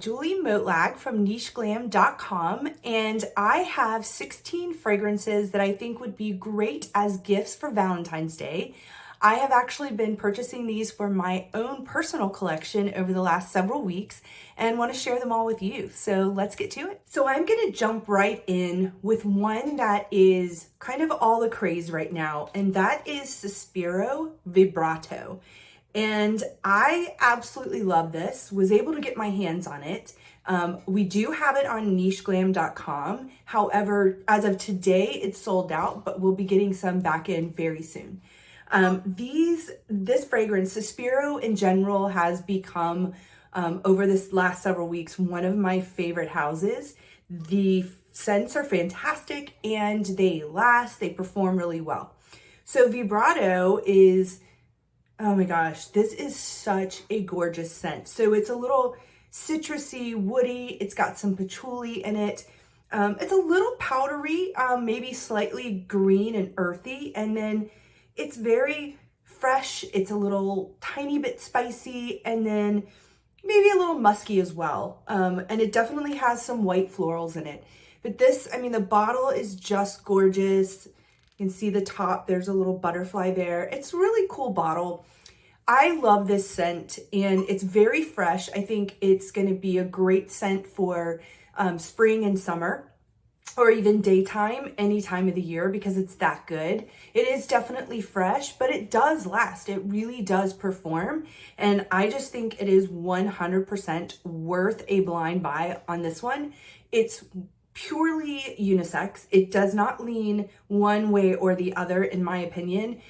Julie Motlag from nicheglam.com, and I have 16 fragrances that I think would be great as gifts for Valentine's Day. I have actually been purchasing these for my own personal collection over the last several weeks and want to share them all with you. So let's get to it. So I'm going to jump right in with one that is kind of all the craze right now, and that is Sospiro Vibrato. And I absolutely love this, was able to get my hands on it. We do have it on nicheglam.com. However, as of today, it's sold out, but we'll be getting some back in very soon. This fragrance, Sospiro in general, has become, over this last several weeks, one of my favorite houses. The scents are fantastic and they last, they perform really well. So Vibrato is, oh my gosh, this is such a gorgeous scent. So it's a little citrusy, woody. It's got some patchouli in it. It's a little powdery, maybe slightly green and earthy. And then it's very fresh. It's a little tiny bit spicy, and then maybe a little musky as well. And it definitely has some white florals in it. But this, I mean, the bottle is just gorgeous. You can see the top, there's a little butterfly there. It's a really cool bottle. I love this scent and it's very fresh. I think it's gonna be a great scent for spring and summer, or even daytime, any time of the year, because it's that good. It is definitely fresh, but it does last. It really does perform. And I just think it is 100% worth a blind buy on this one. It's purely unisex. It does not lean one way or the other, in my opinion.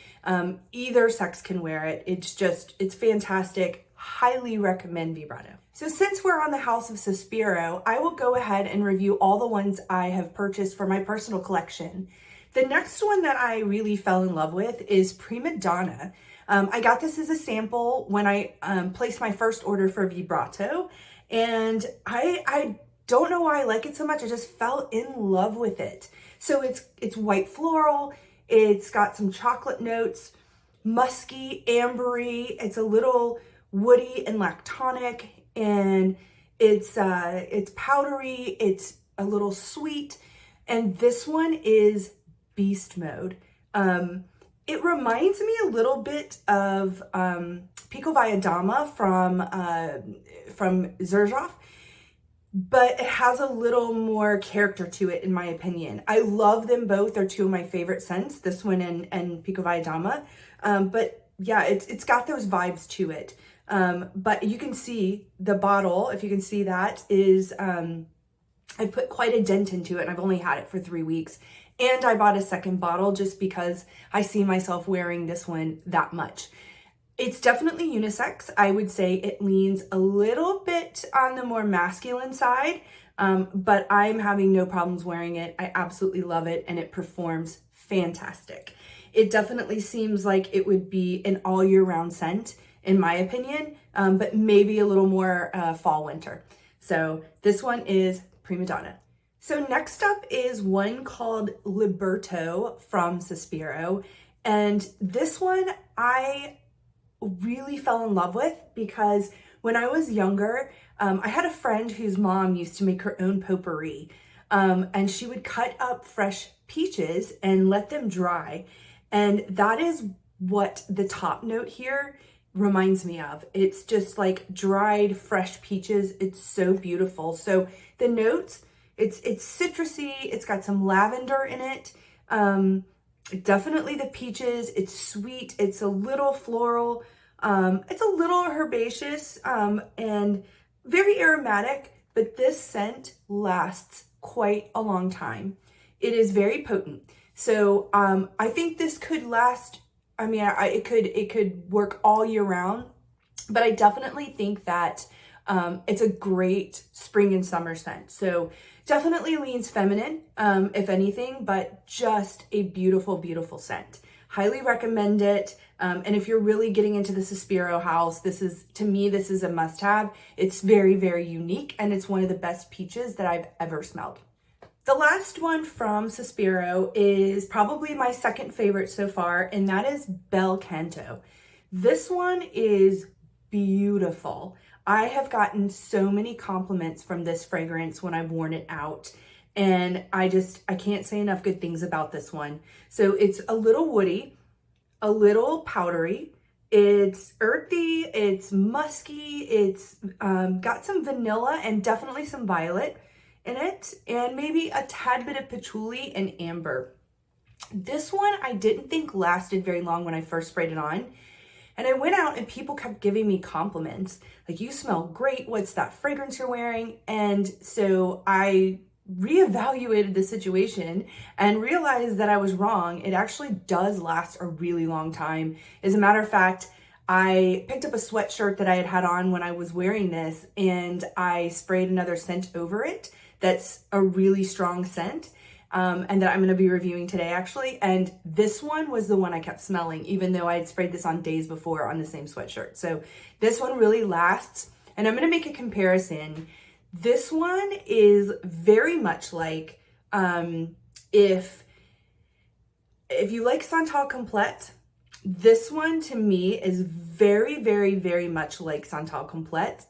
Either sex can wear it. It's fantastic. Highly recommend Vibrato. So since we're on the house of Sospiro, I will go ahead and review all the ones I have purchased for my personal collection. The next one that I really fell in love with is Prima Donna. I got this as a sample when I placed my first order for Vibrato, and I don't know why I like it so much. I just fell in love with it. So it's white floral. It's got some chocolate notes, musky, ambery. It's a little woody and lactonic, and it's powdery. It's a little sweet, and this one is beast mode. It reminds me a little bit of Pico Valladama from Xerjoff, but it has a little more character to it, in my opinion. I love them both. They're two of my favorite scents, this one and Pico Valladama. But yeah, it's got those vibes to it. But you can see the bottle, if you can see that, is, I put quite a dent into it, and I've only had it for 3 weeks. And I bought a second bottle just because I see myself wearing this one that much. It's definitely unisex. I would say it leans a little bit on the more masculine side, but I'm having no problems wearing it. I absolutely love it, and it performs fantastic. It definitely seems like it would be an all year round scent, in my opinion, but maybe a little more fall winter. So this one is Prima Donna. So next up is one called Liberto from Sospiro, and this one I really fell in love with because when I was younger, I had a friend whose mom used to make her own potpourri, and she would cut up fresh peaches and let them dry. And that is what the top note here reminds me of. It's just like dried fresh peaches. It's so beautiful. So the notes, it's citrusy. It's got some lavender in it. Definitely the peaches. It's sweet. It's a little floral. It's a little herbaceous and very aromatic, but this scent lasts quite a long time. It is very potent. So I think this could last. I mean, it could work all year round, but I definitely think that it's a great spring and summer scent. So definitely leans feminine, if anything, but just a beautiful, beautiful scent. Highly recommend it. And if you're really getting into the Sospiro house, to me, this is a must-have. It's very, very unique, and it's one of the best peaches that I've ever smelled. The last one from Sospiro is probably my second favorite so far, and that is Belcanto. This one is beautiful. I have gotten so many compliments from this fragrance when I've worn it out. And I can't say enough good things about this one. So it's a little woody, a little powdery. It's earthy, it's musky, it's got some vanilla and definitely some violet in it, and maybe a tad bit of patchouli and amber. This one I didn't think lasted very long when I first sprayed it on. And I went out and people kept giving me compliments. Like, you smell great. What's that fragrance you're wearing? And so I reevaluated the situation and realized that I was wrong. It actually does last a really long time. As a matter of fact, I picked up a sweatshirt that I had on when I was wearing this, and I sprayed another scent over it that's a really strong scent. And that I'm going to be reviewing today, actually. And this one was the one I kept smelling, even though I had sprayed this on days before on the same sweatshirt. So this one really lasts. And I'm going to make a comparison. This one is very much like, if you like Santal Complete, this one to me is very, very, very much like Santal Complete,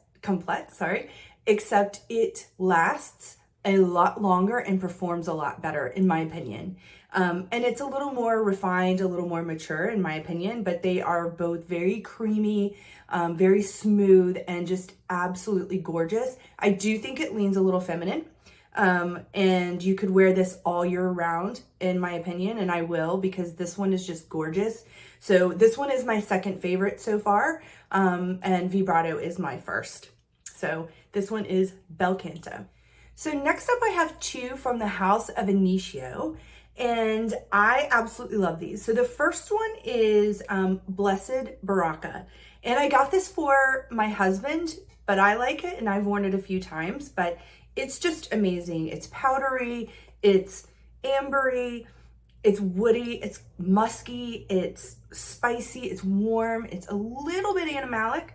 except it lasts a lot longer and performs a lot better, in my opinion. And it's a little more refined, a little more mature, in my opinion, but they are both very creamy, very smooth, and just absolutely gorgeous. I do think it leans a little feminine, and you could wear this all year round, in my opinion, and I will, because this one is just gorgeous. So this one is my second favorite so far, and Vibrato is my first. So this one is Belcanto. So next up I have two from the house of Initio, and I absolutely love these. So the first one is Blessed Baraka, and I got this for my husband, but I like it and I've worn it a few times, but it's just amazing. It's powdery, it's ambery, it's woody, it's musky, it's spicy, it's warm, it's a little bit animalic,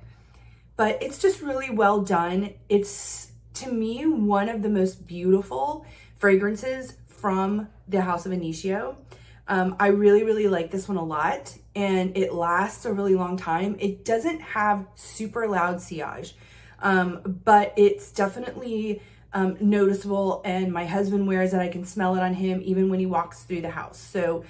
but it's just really well done. It's, to me, one of the most beautiful fragrances from the house of Initio. I really, really like this one a lot, and it lasts a really long time. It doesn't have super loud sillage, but it's definitely noticeable, and my husband wears it. I can smell it on him even when he walks through the house. So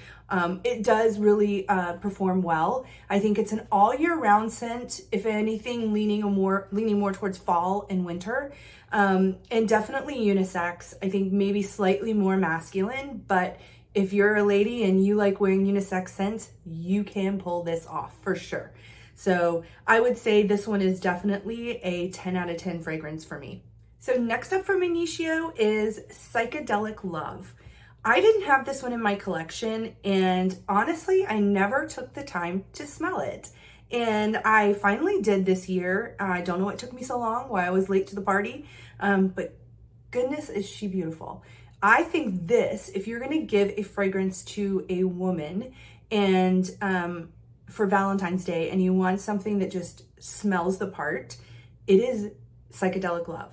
it does really perform well. I think it's an all year round scent, if anything, leaning more towards fall and winter, and definitely unisex. I think maybe slightly more masculine, but if you're a lady and you like wearing unisex scents, you can pull this off for sure. So I would say this one is definitely a 10 out of 10 fragrance for me. So next up from Initio is Psychedelic Love. I didn't have this one in my collection, and honestly, I never took the time to smell it. And I finally did this year. I don't know what took me so long, why I was late to the party, but goodness is she beautiful. I think this, if you're gonna give a fragrance to a woman and for Valentine's Day and you want something that just smells the part, it is Psychedelic Love.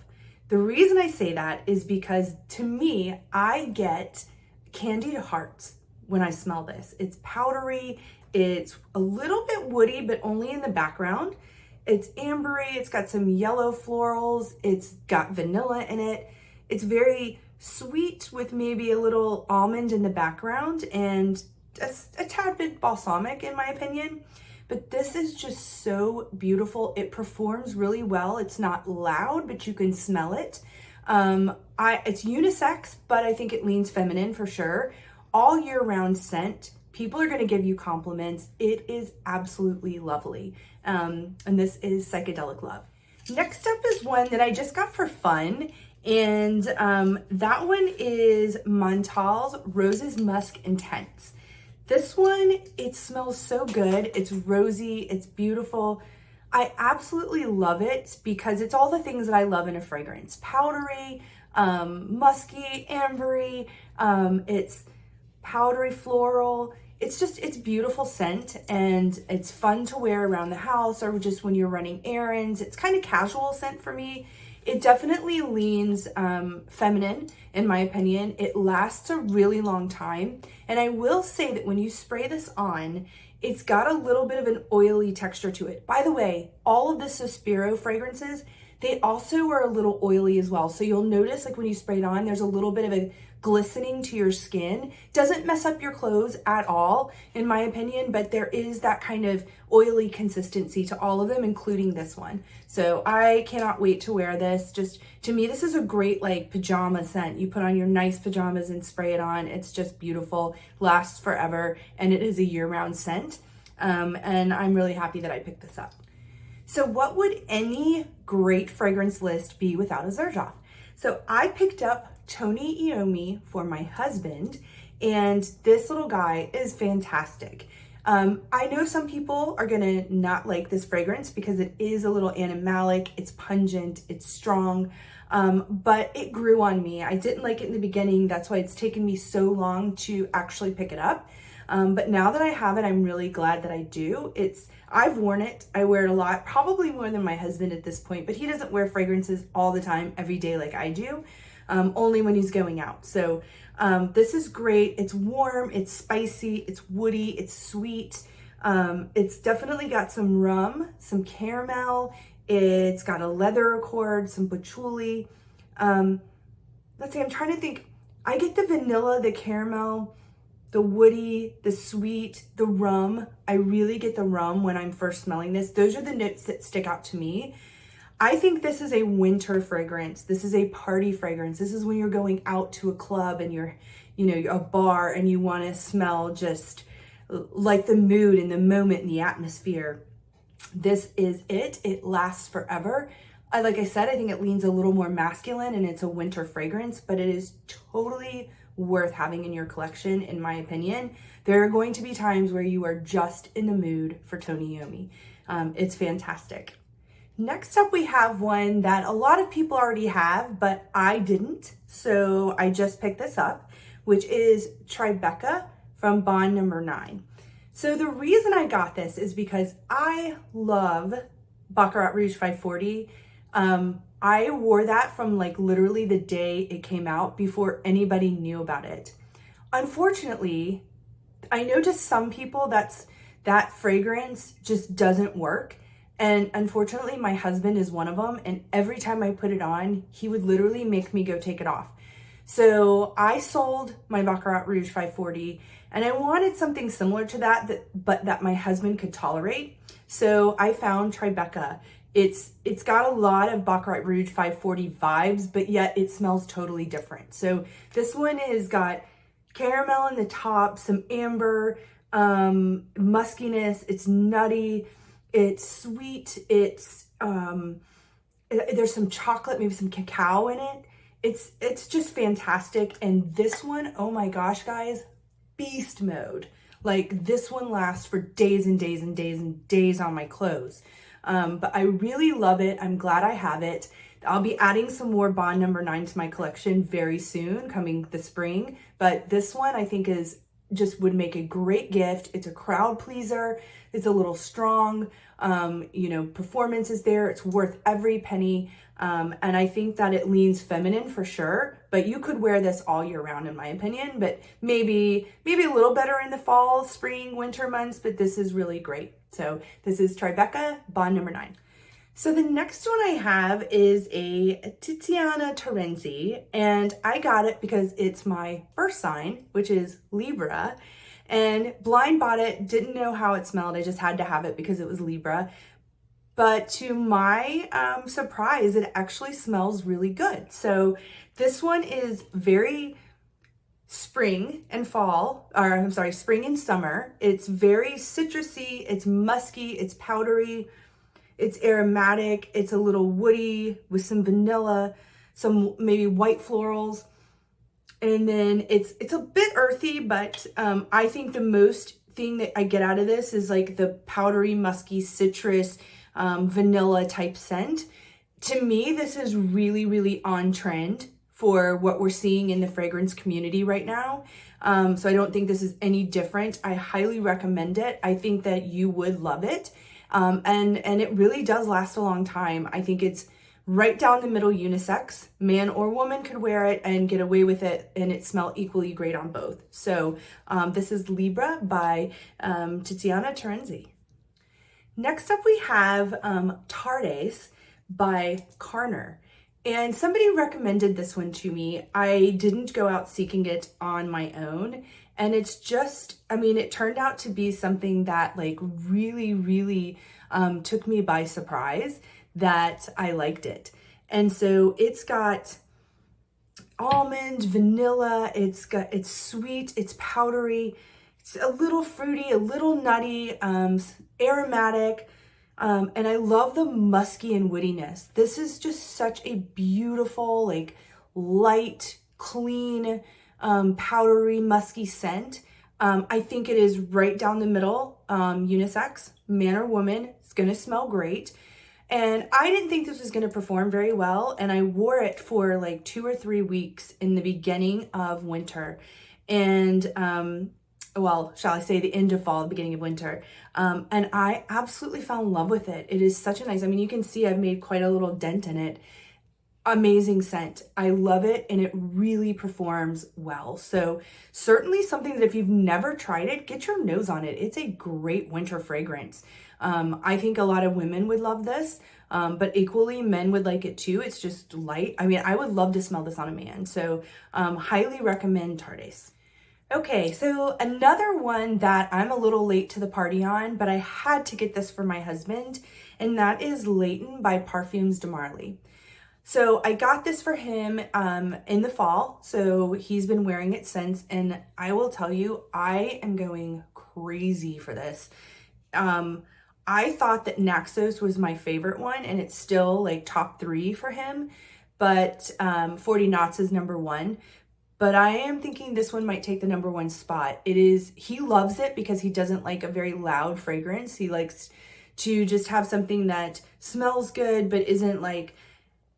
The reason I say that is because, to me, I get candied hearts when I smell this. It's powdery, it's a little bit woody, but only in the background. It's ambery, it's got some yellow florals, it's got vanilla in it. It's very sweet with maybe a little almond in the background, and a tad bit balsamic in my opinion. But this is just so beautiful. It performs really well. It's not loud, but you can smell it. It's unisex, but I think it leans feminine for sure. All year round scent. People are gonna give you compliments. It is absolutely lovely. And this is Psychedelic Love. Next up is one that I just got for fun. And that one is Montale's Roses Musk Intense. This one, it smells so good. It's rosy, it's beautiful. I absolutely love it because it's all the things that I love in a fragrance. Powdery, musky, ambery, it's powdery floral. It's beautiful scent, and it's fun to wear around the house or just when you're running errands. It's kind of casual scent for me. It definitely leans feminine, in my opinion. It lasts a really long time. And I will say that when you spray this on, it's got a little bit of an oily texture to it. By the way, all of the Sospiro fragrances They also are a little oily as well. So you'll notice like when you spray it on, there's a little bit of a glistening to your skin. Doesn't mess up your clothes at all, in my opinion, but there is that kind of oily consistency to all of them, including this one. So I cannot wait to wear this. Just to me, this is a great like pajama scent. You put on your nice pajamas and spray it on. It's just beautiful, lasts forever, and it is a year-round scent. And I'm really happy that I picked this up. So what would any great fragrance list be without a Xerjoff? So I picked up Tony Iommi for my husband, and this little guy is fantastic. I know some people are gonna not like this fragrance because it is a little animalic, it's pungent, it's strong, but it grew on me. I didn't like it in the beginning, that's why it's taken me so long to actually pick it up. But now that I have it, I'm really glad that I do. I've worn it, I wear it a lot, probably more than my husband at this point, but he doesn't wear fragrances all the time, every day like I do. Only when he's going out. So this is great. It's warm, it's spicy, it's woody, it's sweet. It's definitely got some rum, some caramel. It's got a leather accord, some patchouli. Let's see, I'm trying to think. I get the vanilla, the caramel, the woody, the sweet, the rum. I really get the rum when I'm first smelling this. Those are the notes that stick out to me. I think this is a winter fragrance. This is a party fragrance. This is when you're going out to a club and you're a bar and you want to smell just like the mood and the moment and the atmosphere. This is it. It lasts forever. Like I said, I think it leans a little more masculine and it's a winter fragrance, but it is totally worth having in your collection, in my opinion. There are going to be times where you are just in the mood for Tony Iommi. It's fantastic. Next up, we have one that a lot of people already have, but I didn't. So I just picked this up, which is Tribeca from Bond Number 9. So the reason I got this is because I love Baccarat Rouge 540. I wore that from like literally the day it came out before anybody knew about it. Unfortunately, I know to some people that fragrance just doesn't work. And unfortunately, my husband is one of them. And every time I put it on, he would literally make me go take it off. So I sold my Baccarat Rouge 540 and I wanted something similar to that, but that my husband could tolerate. So I found Tribeca. It's got a lot of Baccarat Rouge 540 vibes, but yet it smells totally different. So this one has got caramel in the top, some amber, muskiness, it's nutty, it's sweet, it's there's some chocolate, maybe some cacao in it. It's just fantastic. And this one, oh my gosh, guys, beast mode. Like this one lasts for days and days and days and days on my clothes. But I really love it. I'm glad I have it. I'll be adding some more Bond Number 9 to my collection very soon, coming this spring. But this one I think would make a great gift. It's a crowd pleaser. It's a little strong. Performance is there. It's worth every penny. And I think that it leans feminine for sure, but you could wear this all year round in my opinion, but maybe a little better in the fall, spring, winter months, but this is really great. So this is Tribeca, Bond Number 9. So the next one I have is a Tiziana Terenzi, and I got it because it's my birth sign, which is Libra, and blind bought it, didn't know how it smelled. I just had to have it because it was Libra. But to my surprise, it actually smells really good. So this one is very spring and spring and summer. It's very citrusy, it's musky, it's powdery, it's aromatic, it's a little woody with some vanilla, some maybe white florals. And then it's a bit earthy, but I think the most thing that I get out of this is like the powdery, musky, citrus, vanilla type scent. To me, this is really, really on trend for what we're seeing in the fragrance community right now. So I don't think this is any different. I highly recommend it. I think that you would love it. And it really does last a long time. I think it's right down the middle unisex. Man or woman could wear it and get away with it and it smell equally great on both. So this is Libra by Tiziana Terenzi. Next up we have Tardes by Carner. And somebody recommended this one to me. I didn't go out seeking it on my own. And it's just, I mean, it turned out to be something that like really took me by surprise, that I liked it. And so it's got almond, vanilla, it's sweet, it's powdery, it's a little fruity, a little nutty, aromatic, and I love the musky and woodiness. This is just such a beautiful, like light, clean, powdery, musky scent. I think it is right down the middle, unisex, man or woman. It's gonna smell great. And I didn't think this was gonna perform very well, and I wore it for like 2 or 3 weeks in the beginning of winter. And well, shall I say the end of fall, the beginning of winter. And I absolutely fell in love with it. It is such a nice, I mean, you can see I've made quite a little dent in it. Amazing scent. I love it, and it really performs well. So certainly something that if you've never tried it, get your nose on it. It's a great winter fragrance. I think a lot of women would love this, but equally men would like it too. It's just light. I mean, I would love to smell this on a man. So highly recommend Tardes. Okay, so another one that I'm a little late to the party on, but I had to get this for my husband, and that is Layton by Parfums de Marly. So I got this for him in the fall, so he's been wearing it since, and I will tell you, I am going crazy for this. I thought that Naxos was my favorite one, and it's still like top 3 for him, but 40 Knots is number 1. But I am thinking this one might take the number 1 spot. He loves it because he doesn't like a very loud fragrance. He likes to just have something that smells good, but isn't like,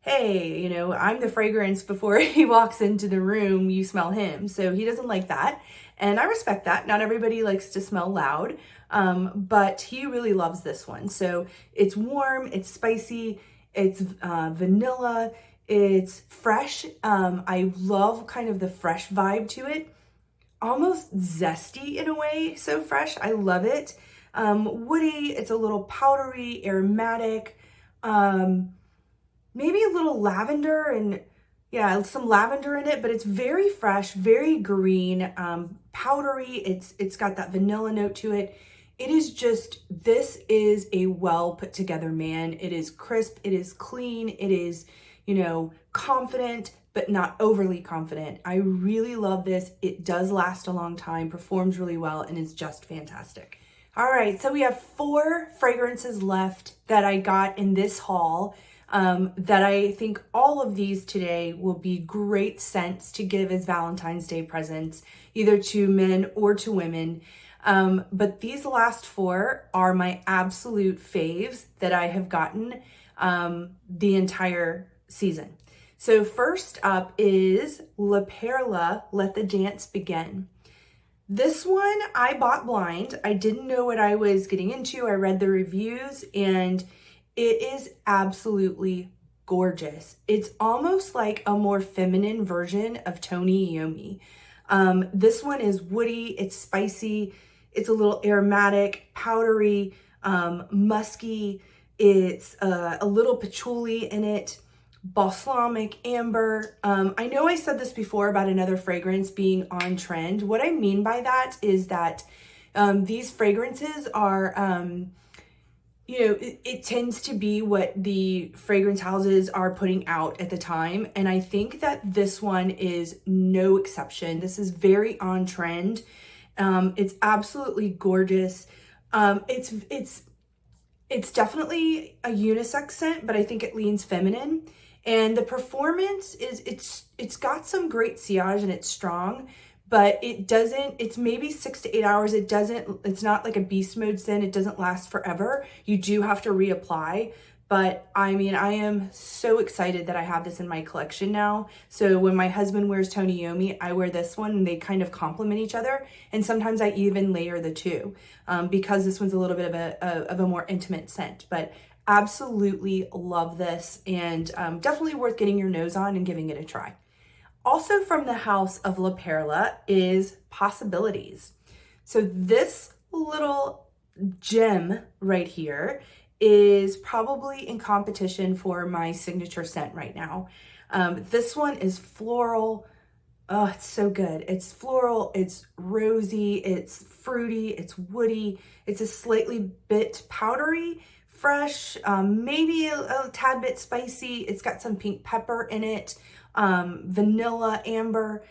hey, you know, I'm the fragrance before he walks into the room, you smell him. So he doesn't like that. And I respect that. Not everybody likes to smell loud, but he really loves this one. So it's warm, it's spicy, it's vanilla, it's fresh. I love kind of the fresh vibe to it. Almost zesty in a way, so fresh. I love it. Woody, it's a little powdery, aromatic, maybe a little lavender, and yeah, some lavender in it, but it's very fresh, very green, powdery. It's got that vanilla note to it. It is just, this is a well put together man. It is crisp, it is clean, it is, you know, confident, but not overly confident. I really love this. It does last a long time, performs really well, and is just fantastic. All right, so we have 4 fragrances left that I got in this haul. That I think all of these today will be great scents to give as Valentine's Day presents, either to men or to women. But these last 4 are my absolute faves that I have gotten the entire season. So first up is La Perla, Let the Dance Begin. This one I bought blind. I didn't know what I was getting into. I read the reviews, and it is absolutely gorgeous. It's almost like a more feminine version of Tony Iommi. This one is woody, it's spicy, it's a little aromatic, powdery, musky, it's a little patchouli in it, balsamic, amber. I know I said this before about another fragrance being on trend. What I mean by that is that these fragrances are, you know, it tends to be what the fragrance houses are putting out at the time. And I think that this one is no exception. This is very on trend. It's absolutely gorgeous. It's definitely a unisex scent, but I think it leans feminine. And the performance is, it's got some great sillage and it's strong, but it doesn't, it's maybe 6 to 8 hours. It's not like a beast mode scent. It doesn't last forever. You do have to reapply. But I mean, I am so excited that I have this in my collection now. So when my husband wears Tony Iommi, I wear this one, and they kind of complement each other. And sometimes I even layer the two because this one's a little bit of a more intimate scent. But absolutely love this, and definitely worth getting your nose on and giving it a try. Also from the house of La Perla is Possibilities. So this little gem right here is probably in competition for my signature scent right now. This one is floral. Oh, it's so good. It's floral, it's rosy, it's fruity, it's woody, it's a slightly bit powdery, fresh, maybe a tad bit spicy. It's got some pink pepper in it, vanilla, amber.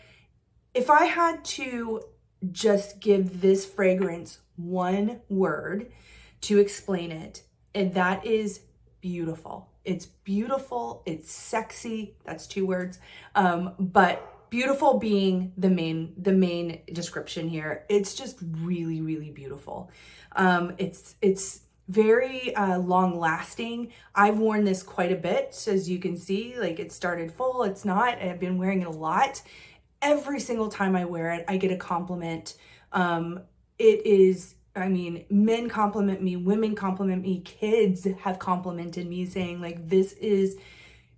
If I had to just give this fragrance one word to explain it, and that is beautiful. It's beautiful, it's sexy, that's 2 words, but beautiful being the main description here. It's just really, really beautiful. It's very long lasting. I've worn this quite a bit, as you can see. Like, it started full, it's not. I've been wearing it a lot. Every single time I wear it, I get a compliment. It is, I mean, men compliment me, women compliment me, kids have complimented me saying like, this is,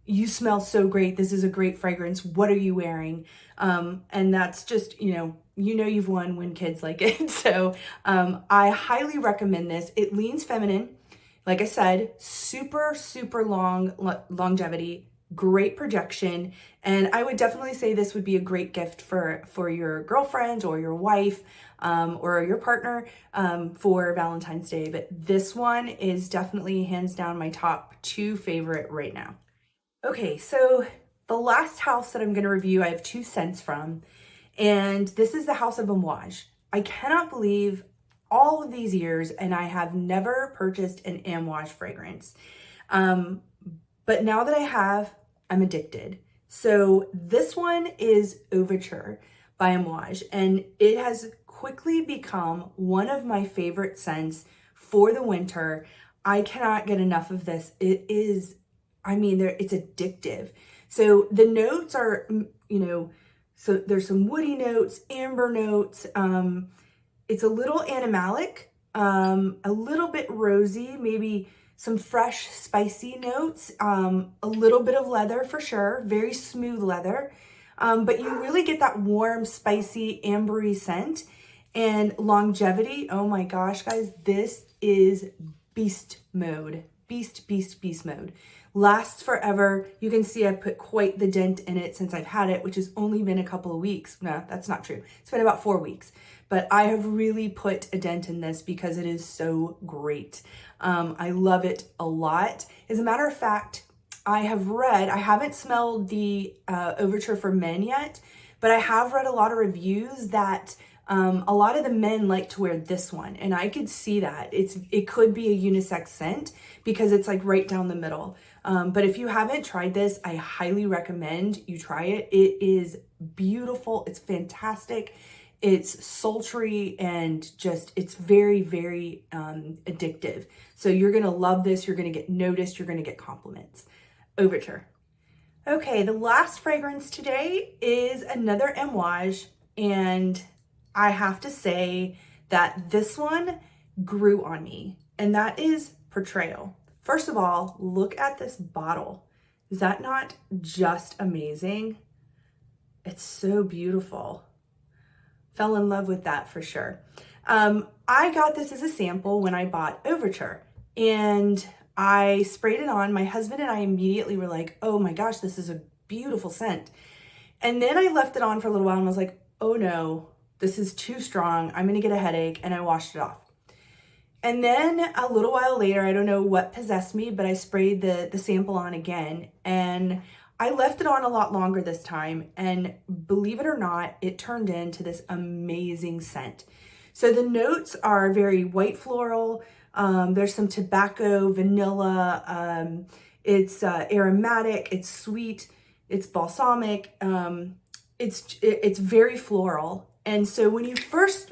you smell so great. This is a great fragrance. What are you wearing? And that's just, you've won when kids like it. So I highly recommend this. It leans feminine. Like I said, super, super long longevity, great projection. And I would definitely say this would be a great gift for your girlfriend or your wife or your partner for Valentine's Day. But this one is definitely hands down my top 2 favorite right now. Okay, so the last house that I'm going to review, I have 2 scents from, and this is the House of Amouage. I cannot believe all of these years and I have never purchased an Amouage fragrance. But now that I have, I'm addicted. So this one is Overture by Amouage, and it has quickly become one of my favorite scents for the winter. I cannot get enough of this. It is, it's addictive. So the notes are, so there's some woody notes, amber notes. It's a little animalic, a little bit rosy, maybe some fresh, spicy notes, a little bit of leather for sure, very smooth leather. But you really get that warm, spicy, ambery scent and longevity. Oh my gosh, guys, this is beast mode. Beast mode. Lasts forever. You can see I've put quite the dent in it since I've had it, which has only been a couple of weeks. No, that's not true. It's been about 4 weeks, but I have really put a dent in this because it is so great. I love it a lot. As a matter of fact, I haven't smelled the Overture for Men yet, but I have read a lot of reviews that a lot of the men like to wear this one, and I could see that. It could be a unisex scent because it's like right down the middle. But if you haven't tried this, I highly recommend you try it. It is beautiful. It's fantastic. It's sultry and just, it's very, very addictive. So you're going to love this. You're going to get noticed. You're going to get compliments. Overture. Okay, the last fragrance today is another Amouage, and I have to say that this one grew on me, and that is Portrayal. First of all, look at this bottle. Is that not just amazing? It's so beautiful. Fell in love with that for sure. I got this as a sample when I bought Overture, and I sprayed it on. My husband and I immediately were like, oh my gosh, this is a beautiful scent. And then I left it on for a little while and was like, oh no, this is too strong. I'm gonna get a headache, and I washed it off. And then a little while later, I don't know what possessed me, but I sprayed the sample on again, and I left it on a lot longer this time, and believe it or not, it turned into this amazing scent. So the notes are very white floral. There's some tobacco, vanilla. It's aromatic. It's sweet. It's balsamic. It's very floral. And so when you first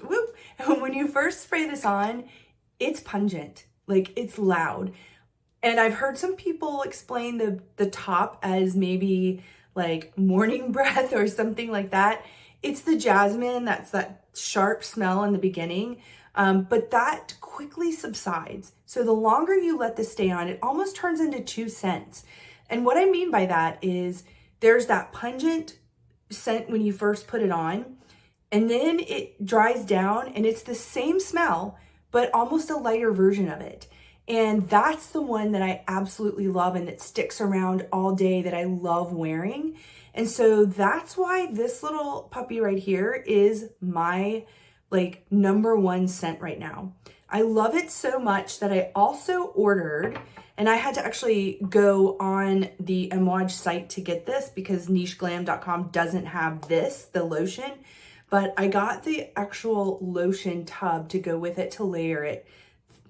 spray this on, it's pungent, like it's loud. And I've heard some people explain the top as maybe like morning breath or something like that. It's the jasmine, that's that sharp smell in the beginning, but that quickly subsides. So the longer you let this stay on, it almost turns into 2 scents. And what I mean by that is there's that pungent scent when you first put it on, and then it dries down and it's the same smell, but almost a lighter version of it. And that's the one that I absolutely love and that sticks around all day, that I love wearing. And so that's why this little puppy right here is my like #1 scent right now. I love it so much that I also ordered, and I had to actually go on the Amouage site to get this because nicheglam.com doesn't have this, the lotion, but I got the actual lotion tub to go with it to layer it.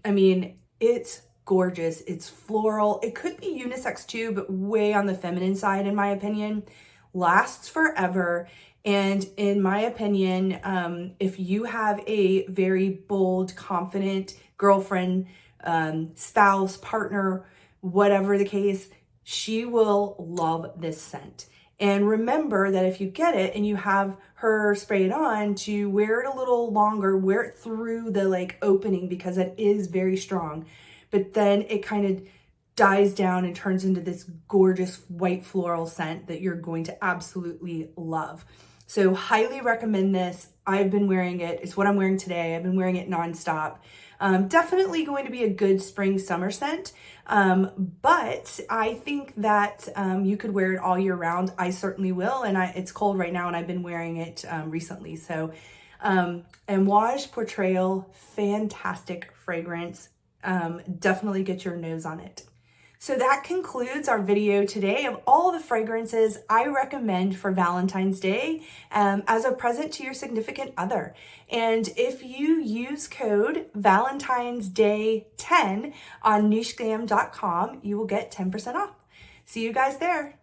I mean, it's gorgeous. It's floral. It could be unisex too, but way on the feminine side, in my opinion. Lasts forever. And in my opinion, if you have a very bold, confident girlfriend, spouse, partner, whatever the case, she will love this scent. And remember that if you get it and you have her spray it on, to wear it a little longer, wear it through the like opening, because it is very strong. But then it kind of dies down and turns into this gorgeous white floral scent that you're going to absolutely love. So highly recommend this. I've been wearing it. It's what I'm wearing today. I've been wearing it nonstop. Definitely going to be a good spring summer scent. But I think that you could wear it all year round. I certainly will. And it's cold right now and I've been wearing it recently. So Amouage Portrayal, fantastic fragrance. Definitely get your nose on it. So that concludes our video today of all the fragrances I recommend for Valentine's Day as a present to your significant other. And if you use code Valentine's Day 10 on nicheglam.com, you will get 10% off. See you guys there.